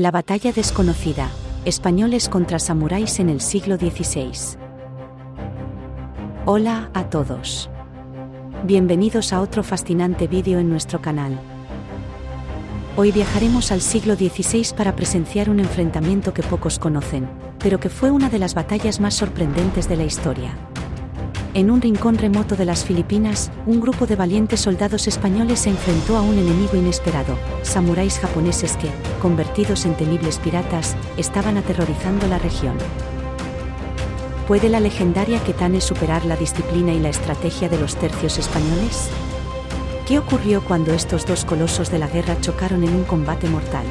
La batalla desconocida. Españoles contra samuráis en el siglo XVI. Hola a todos. Bienvenidos a otro fascinante vídeo en nuestro canal. Hoy viajaremos al siglo XVI para presenciar un enfrentamiento que pocos conocen, pero que fue una de las batallas más sorprendentes de la historia. En un rincón remoto de las Filipinas, un grupo de valientes soldados españoles se enfrentó a un enemigo inesperado, samuráis japoneses que, convertidos en temibles piratas, estaban aterrorizando la región. ¿Puede la legendaria Kitane superar la disciplina y la estrategia de los tercios españoles? ¿Qué ocurrió cuando estos dos colosos de la guerra chocaron en un combate mortal?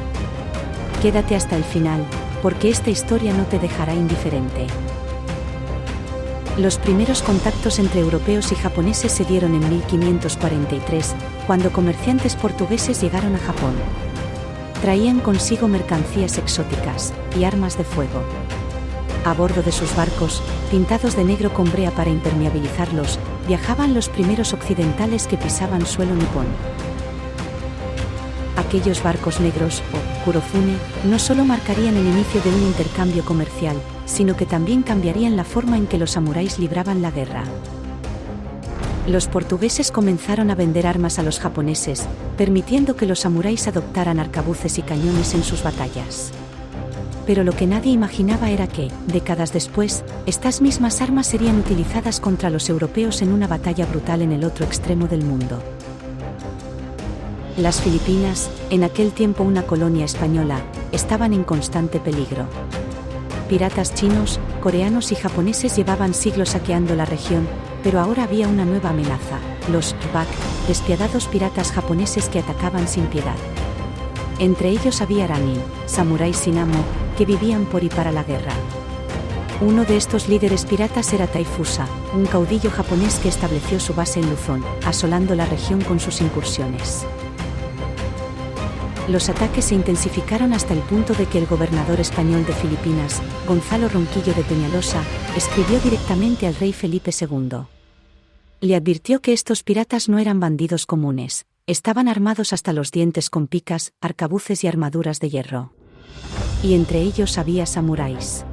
Quédate hasta el final, porque esta historia no te dejará indiferente. Los primeros contactos entre europeos y japoneses se dieron en 1543, cuando comerciantes portugueses llegaron a Japón. Traían consigo mercancías exóticas y armas de fuego. A bordo de sus barcos, pintados de negro con brea para impermeabilizarlos, viajaban los primeros occidentales que pisaban suelo nipón. Aquellos barcos negros, o kurofune, no solo marcarían el inicio de un intercambio comercial, sino que también cambiarían la forma en que los samuráis libraban la guerra. Los portugueses comenzaron a vender armas a los japoneses, permitiendo que los samuráis adoptaran arcabuces y cañones en sus batallas. Pero lo que nadie imaginaba era que, décadas después, estas mismas armas serían utilizadas contra los europeos en una batalla brutal en el otro extremo del mundo. Las Filipinas, en aquel tiempo una colonia española, estaban en constante peligro. Piratas chinos, coreanos y japoneses llevaban siglos saqueando la región, pero ahora había una nueva amenaza: los bak, despiadados piratas japoneses que atacaban sin piedad. Entre ellos había ranin, samuráis sin amo, que vivían por y para la guerra. Uno de estos líderes piratas era Taifusa, un caudillo japonés que estableció su base en Luzón, asolando la región con sus incursiones. Los ataques se intensificaron hasta el punto de que el gobernador español de Filipinas, Gonzalo Ronquillo de Peñalosa, escribió directamente al rey Felipe II. Le advirtió que estos piratas no eran bandidos comunes, estaban armados hasta los dientes con picas, arcabuces y armaduras de hierro. Y entre ellos había samuráis.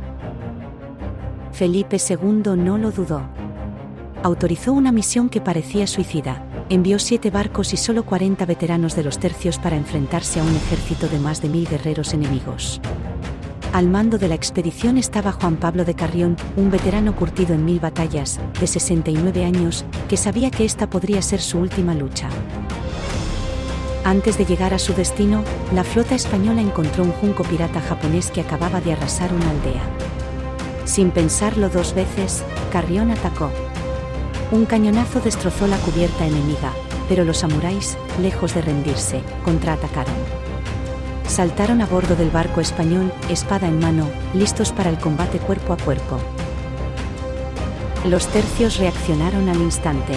Felipe II no lo dudó. Autorizó una misión que parecía suicida. Envió 7 barcos y solo 40 veteranos de los tercios para enfrentarse a un ejército de más de 1000 guerreros enemigos. Al mando de la expedición estaba Juan Pablo de Carrión, un veterano curtido en 1000 batallas, de 69 años, que sabía que esta podría ser su última lucha. Antes de llegar a su destino, la flota española encontró un junco pirata japonés que acababa de arrasar una aldea. Sin pensarlo 2 veces, Carrión atacó. Un cañonazo destrozó la cubierta enemiga, pero los samuráis, lejos de rendirse, contraatacaron. Saltaron a bordo del barco español, espada en mano, listos para el combate cuerpo a cuerpo. Los tercios reaccionaron al instante.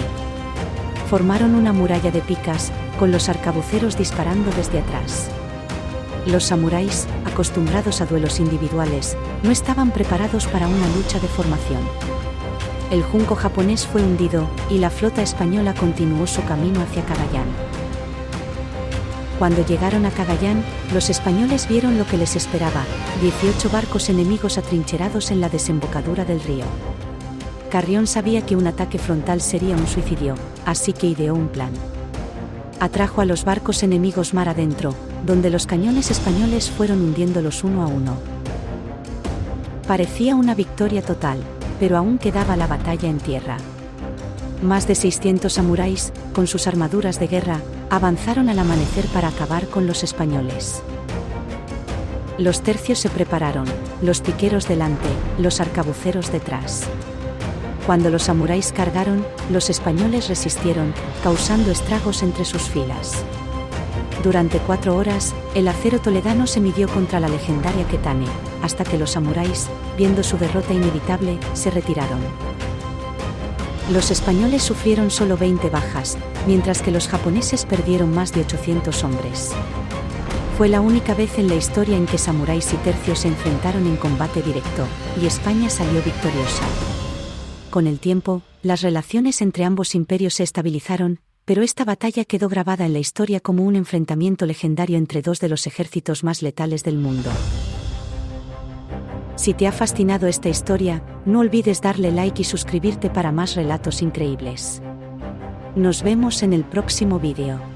Formaron una muralla de picas, con los arcabuceros disparando desde atrás. Los samuráis, acostumbrados a duelos individuales, no estaban preparados para una lucha de formación. El junco japonés fue hundido, y la flota española continuó su camino hacia Cagayán. Cuando llegaron a Cagayán, los españoles vieron lo que les esperaba: 18 barcos enemigos atrincherados en la desembocadura del río. Carrión sabía que un ataque frontal sería un suicidio, así que ideó un plan. Atrajo a los barcos enemigos mar adentro, donde los cañones españoles fueron hundiéndolos uno a uno. Parecía una victoria total, pero aún quedaba la batalla en tierra. Más de 600 samuráis, con sus armaduras de guerra, avanzaron al amanecer para acabar con los españoles. Los tercios se prepararon, los piqueros delante, los arcabuceros detrás. Cuando los samuráis cargaron, los españoles resistieron, causando estragos entre sus filas. Durante 4 horas, el acero toledano se midió contra la legendaria Kitane, hasta que los samuráis, viendo su derrota inevitable, se retiraron. Los españoles sufrieron solo 20 bajas, mientras que los japoneses perdieron más de 800 hombres. Fue la única vez en la historia en que samuráis y tercios se enfrentaron en combate directo, y España salió victoriosa. Con el tiempo, las relaciones entre ambos imperios se estabilizaron, pero esta batalla quedó grabada en la historia como un enfrentamiento legendario entre dos de los ejércitos más letales del mundo. Si te ha fascinado esta historia, no olvides darle like y suscribirte para más relatos increíbles. Nos vemos en el próximo vídeo.